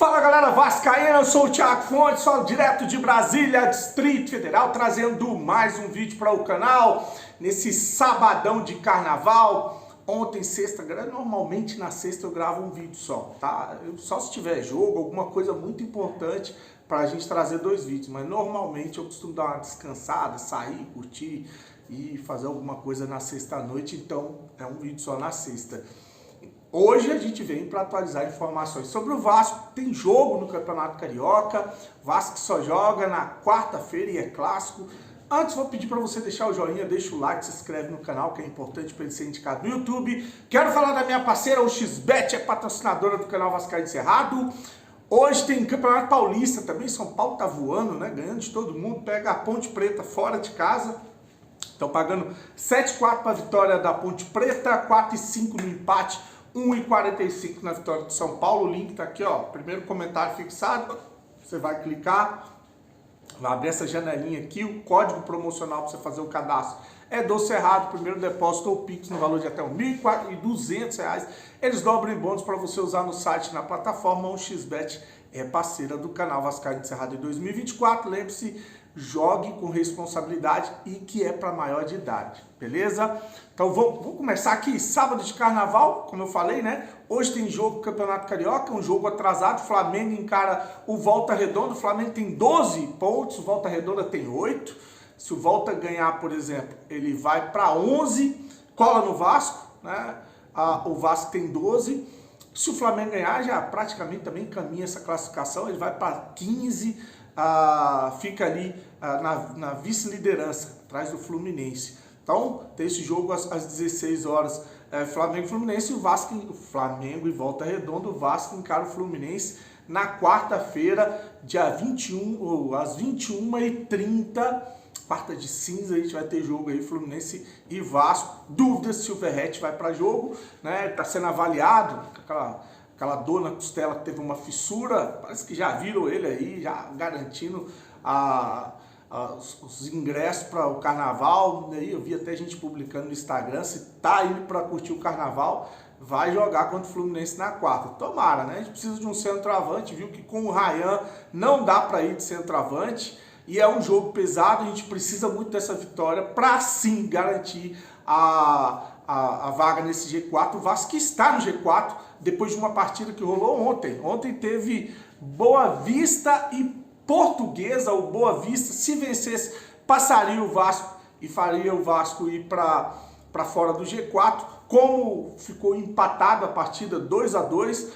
Fala galera vascaína, eu sou o Thiago Fontes, falo direto de Brasília, Distrito Federal, trazendo mais um vídeo para o canal, nesse sabadão de carnaval. Ontem, sexta, normalmente na sexta eu gravo um vídeo só, tá? Só se tiver jogo, alguma coisa muito importante para a gente trazer dois vídeos, mas normalmente eu costumo dar uma descansada, sair, curtir e fazer alguma coisa na sexta-noite, então é um vídeo só na sexta. Hoje a gente vem para atualizar informações sobre o Vasco. Tem jogo no Campeonato Carioca, Vasco só joga na quarta-feira e é clássico. Antes vou pedir para você deixar o joinha, deixa o like, se inscreve no canal, que é importante para ele ser indicado no YouTube. Quero falar da minha parceira, o XBET, é patrocinadora do canal Vascaíno Cerrado. Hoje tem Campeonato Paulista também, São Paulo tá voando, né? Ganhando de todo mundo, pega a Ponte Preta fora de casa. Estão pagando 7,4 para a vitória da Ponte Preta, 4,5 no empate, 1,45 na vitória do São Paulo. O link tá aqui, ó, primeiro comentário fixado. Você vai clicar, vai abrir essa janelinha aqui, o código promocional para você fazer o cadastro é do Cerrado, primeiro depósito ou Pix no valor de até R$ 1.200. Eles dobram em bônus para você usar no site, na plataforma. O XBET é parceira do canal Vascaíno Cerrado em 2024. Lembre-se, jogue com responsabilidade e que é para maior de idade, beleza? Então vou começar aqui, sábado de carnaval, como eu falei, né? Hoje tem jogo do Campeonato Carioca, um jogo atrasado, o Flamengo encara o Volta Redonda, o Flamengo tem 12 pontos, o Volta Redonda tem 8, se o Volta ganhar, por exemplo, ele vai para 11, cola no Vasco, né? O Vasco tem 12, se o Flamengo ganhar, já praticamente também caminha essa classificação, ele vai para 15, fica ali na vice-liderança, atrás do Fluminense. Então, tem esse jogo às 16 horas, Flamengo e Fluminense, o Flamengo e Volta Redonda, o Vasco encara o Fluminense na quarta-feira, dia 21, ou às 21h30, quarta de cinza, a gente vai ter jogo aí, Fluminense e Vasco. Dúvidas se o Verratti vai para jogo, né? Tá sendo avaliado, aquela dor na costela que teve uma fissura, parece que já viram ele aí, já garantindo os ingressos para o carnaval. Aí eu vi até gente publicando no Instagram, se tá indo para curtir o carnaval, vai jogar contra o Fluminense na quarta. Tomara, né? A gente precisa de um centroavante, viu que com o Ryan não dá para ir de centroavante, e é um jogo pesado, a gente precisa muito dessa vitória para sim garantir a vaga nesse G4. O Vasco está no G4 depois de uma partida que rolou ontem. Ontem teve Boa Vista e Portuguesa. O Boa Vista, se vencesse, passaria o Vasco e faria o Vasco ir para fora do G4. Como ficou empatado a partida 2-2,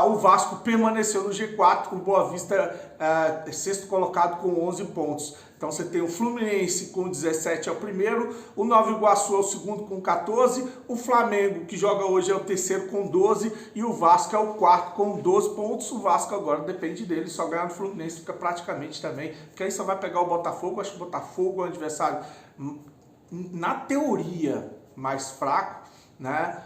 o Vasco permaneceu no G4, o Boa Vista é sexto colocado com 11 pontos. Então você tem o Fluminense com 17 é o primeiro, o Nova Iguaçu é o segundo com 14, o Flamengo, que joga hoje, é o terceiro com 12, e o Vasco é o quarto com 12 pontos. O Vasco agora depende dele, só ganhar no Fluminense fica praticamente também, porque aí só vai pegar o Botafogo. Acho que o Botafogo é um adversário, na teoria, mais fraco, né?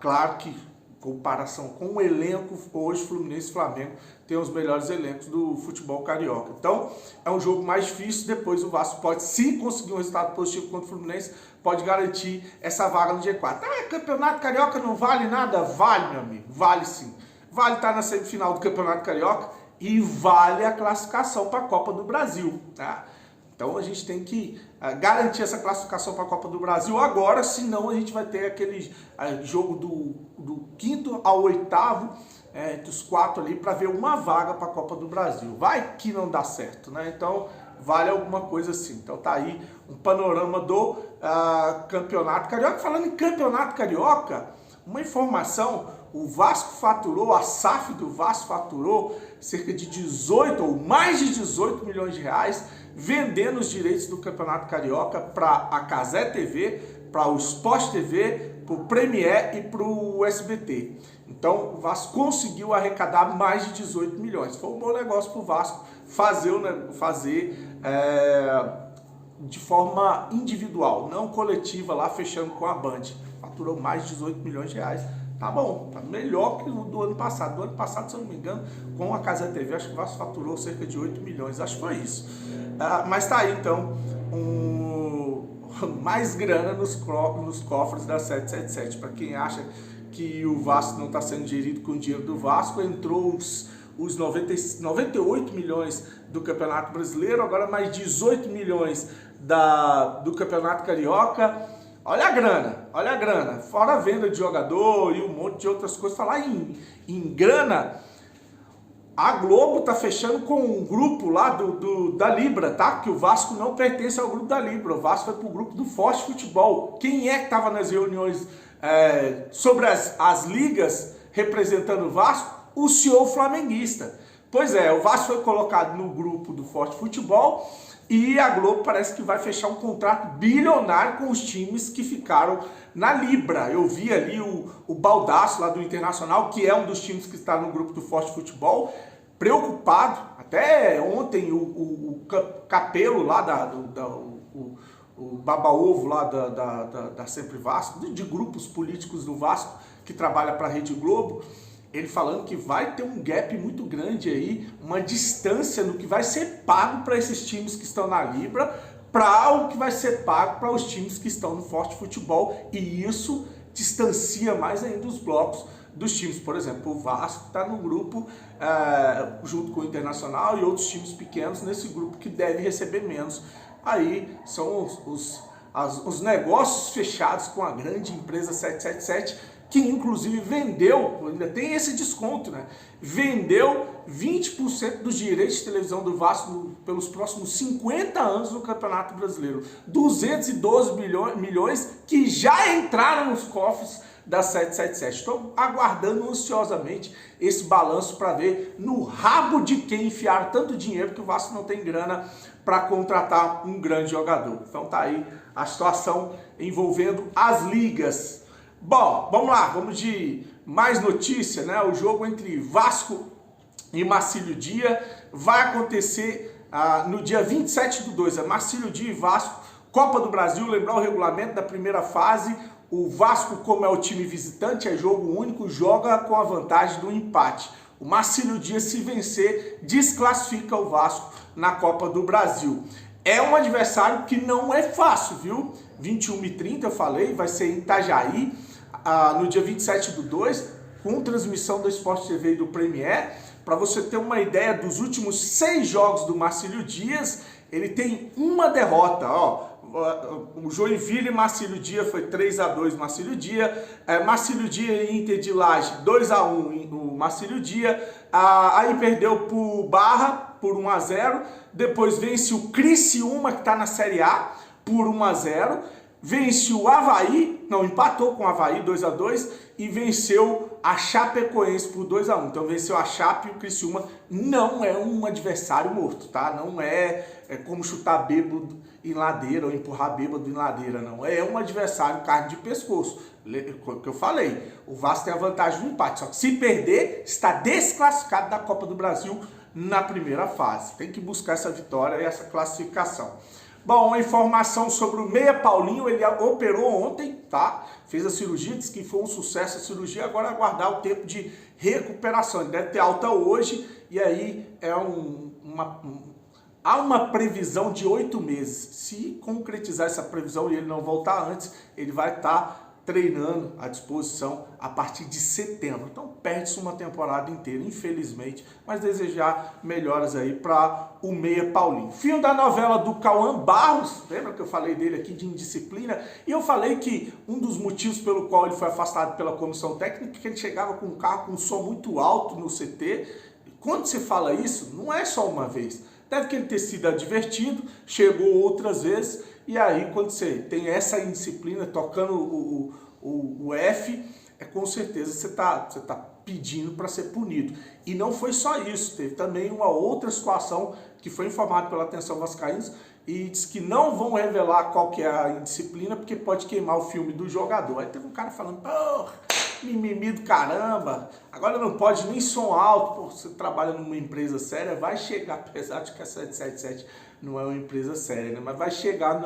Claro que comparação com o elenco, hoje Fluminense e Flamengo tem os melhores elencos do futebol carioca. Então, é um jogo mais difícil. Depois o Vasco pode, se conseguir um resultado positivo contra o Fluminense, pode garantir essa vaga no G4. Campeonato Carioca não vale nada? Vale, meu amigo, vale sim. Vale estar na semifinal do Campeonato Carioca e vale a classificação para a Copa do Brasil, tá? Então a gente tem que garantir essa classificação para a Copa do Brasil agora, senão a gente vai ter aquele jogo do quinto ao oitavo, entre os quatro ali, para ver uma vaga para a Copa do Brasil. Vai que não dá certo, né? Então vale alguma coisa assim. Então tá aí um panorama do Campeonato Carioca. Falando em Campeonato Carioca, uma informação: o Vasco faturou, a SAF do Vasco faturou cerca de 18 ou mais de 18 milhões de reais vendendo os direitos do Campeonato Carioca para a Cazé TV, para o Sport TV, para o Premier e para o SBT. Então o Vasco conseguiu arrecadar mais de 18 milhões. Foi um bom negócio para o Vasco fazer de forma individual, não coletiva, lá fechando com a Band. Faturou mais de 18 milhões de reais. Tá bom, tá melhor que o do ano passado. Do ano passado, se eu não me engano, com a Cazé TV, acho que o Vasco faturou cerca de 8 milhões, acho que foi isso. Mas tá aí, então, mais grana nos cofres da 777. Para quem acha que o Vasco não está sendo gerido com o dinheiro do Vasco, entrou os 98 milhões do Campeonato Brasileiro, agora mais 18 milhões do Campeonato Carioca. Olha a grana, fora a venda de jogador e um monte de outras coisas. Falar em grana, a Globo tá fechando com um grupo lá da Libra, tá? Que o Vasco não pertence ao grupo da Libra, o Vasco foi pro grupo do Forte Futebol. Quem é que tava nas reuniões sobre as ligas representando o Vasco? O senhor flamenguista. Pois é, o Vasco foi colocado no grupo do Forte Futebol e a Globo parece que vai fechar um contrato bilionário com os times que ficaram na Libra. Eu vi ali o Baldasso lá do Internacional, que é um dos times que está no grupo do Forte Futebol, preocupado. Até ontem o Capelo lá, o baba-ovo lá da Sempre Vasco, de grupos políticos do Vasco, que trabalha para a Rede Globo, ele falando que vai ter um gap muito grande aí, uma distância no que vai ser pago para esses times que estão na Libra, para o que vai ser pago para os times que estão no Forte Futebol, e isso distancia mais ainda os blocos dos times. Por exemplo, o Vasco está no grupo junto com o Internacional e outros times pequenos nesse grupo que deve receber menos. Aí são os negócios fechados com a grande empresa 777, que inclusive vendeu, ainda tem esse desconto, né? Vendeu 20% dos direitos de televisão do Vasco pelos próximos 50 anos no Campeonato Brasileiro. 212 milhões que já entraram nos cofres da 777. Estou aguardando ansiosamente esse balanço para ver no rabo de quem enfiar tanto dinheiro, que o Vasco não tem grana para contratar um grande jogador. Então tá aí a situação envolvendo as ligas. Bom, vamos lá, vamos de mais notícia, né? O jogo entre Vasco e Marcílio Dias vai acontecer no dia 27/2, é Marcílio Dias e Vasco, Copa do Brasil. Lembrar o regulamento da primeira fase: o Vasco, como é o time visitante, é jogo único, joga com a vantagem do empate. O Marcílio Dias, se vencer, desclassifica o Vasco na Copa do Brasil. É um adversário que não é fácil, viu? 21h30, eu falei, vai ser em Itajaí, no dia 27/2, com transmissão do Sport TV e do Premier. Para você ter uma ideia, dos últimos 6 jogos do Marcílio Dias, ele tem uma derrota, ó. O Joinville e Marcílio Dias foi 3-2 Marcílio Dias, Marcílio Dias e Inter de Laje 2-1 no Marcílio Dias, aí perdeu pro Barra por 1-0, depois vence o Criciúma, que está na Série A, por 1-0, vence o Avaí, não, empatou com o Avaí 2-2 e venceu a Chapecoense por 2-1. Então venceu a Chape e o Criciúma. Não é um adversário morto, tá? Não é como chutar bêbado em ladeira ou empurrar bêbado em ladeira, não. É um adversário carne de pescoço. O que eu falei, o Vasco tem a vantagem do empate, só que se perder, está desclassificado da Copa do Brasil na primeira fase. Tem que buscar essa vitória e essa classificação. Bom, uma informação sobre o Meia Paulinho: ele operou ontem, tá? Fez a cirurgia, disse que foi um sucesso a cirurgia, agora aguardar o tempo de recuperação. Ele deve ter alta hoje e aí há uma previsão de 8 meses. Se concretizar essa previsão e ele não voltar antes, ele vai estar treinando à disposição a partir de setembro. Então perde-se uma temporada inteira, infelizmente, mas desejar melhoras aí para o Meia Paulinho. Fim da novela do Cauã Barros, lembra que eu falei dele aqui de indisciplina? E eu falei que um dos motivos pelo qual ele foi afastado pela comissão técnica é que ele chegava com um carro com um som muito alto no CT. Quando você fala isso, não é só uma vez. Deve que ele ter sido advertido, chegou outras vezes, e aí quando você tem essa indisciplina tocando o F, com certeza você tá pedindo para ser punido. E não foi só isso, teve também uma outra situação que foi informada pela Atenção Vascaínos e diz que não vão revelar qual que é a indisciplina porque pode queimar o filme do jogador. Aí teve um cara falando: porra, mimimi do caramba, agora não pode nem som alto. Pô, você trabalha numa empresa séria, vai chegar, apesar de que a 777 não é uma empresa séria, né? Mas vai chegar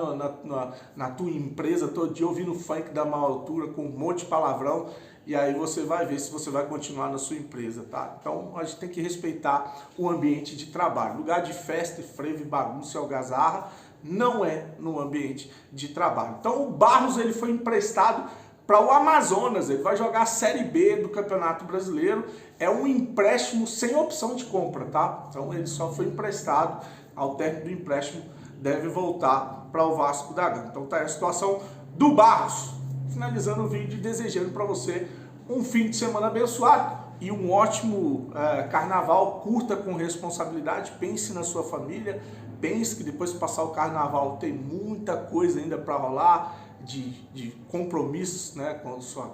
na tua empresa todo dia ouvindo funk da maior altura com um monte de palavrão, e aí você vai ver se você vai continuar na sua empresa, tá? Então a gente tem que respeitar o ambiente de trabalho. Lugar de festa, frevo, bagunça e algazarra não é no ambiente de trabalho. Então o Barros, ele foi emprestado para o Amazonas. Ele vai jogar a Série B do Campeonato Brasileiro. É um empréstimo sem opção de compra, tá? Então ele só foi emprestado. Ao término do empréstimo deve voltar para o Vasco da Gama. Então tá aí a situação do Barros. Finalizando o vídeo, desejando para você um fim de semana abençoado e um ótimo carnaval. Curta com responsabilidade, pense na sua família, pense que depois de passar o carnaval tem muita coisa ainda para rolar, de compromissos, né, com sua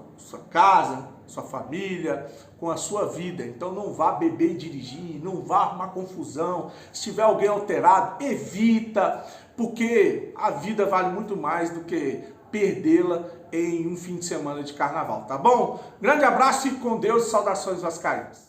casa, sua família, com a sua vida. Então não vá beber e dirigir, não vá arrumar confusão. Se tiver alguém alterado, evita, porque a vida vale muito mais do que perdê-la em um fim de semana de carnaval, tá bom? Grande abraço, fique com Deus e saudações vascaínas.